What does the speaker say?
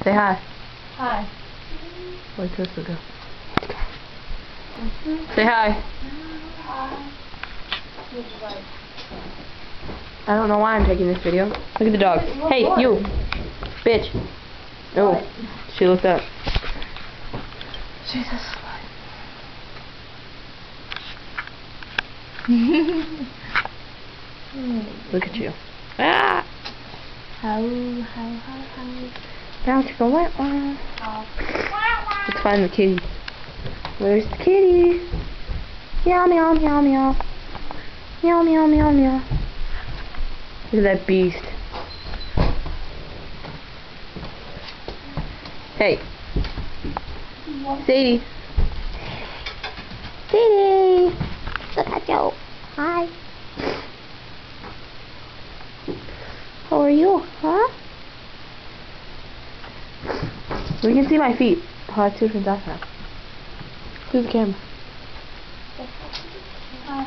Say hi. Hi. Like this will go. Say hi. Hi. I don't know why I'm taking this video. Look at the dog. Hey, you! Bitch! Oh, she looked up. Jesus. Look at you. Ah! How. Now to go wet one. Let's find the kitty. Where's the kitty? Meow meow meow meow. Meow meow meow meow. Look at that beast. Hey. Sadie. Sadie. Look at you. Hi. How are you? Huh? We can see my feet. Har tusen takk. To the camera. Hi.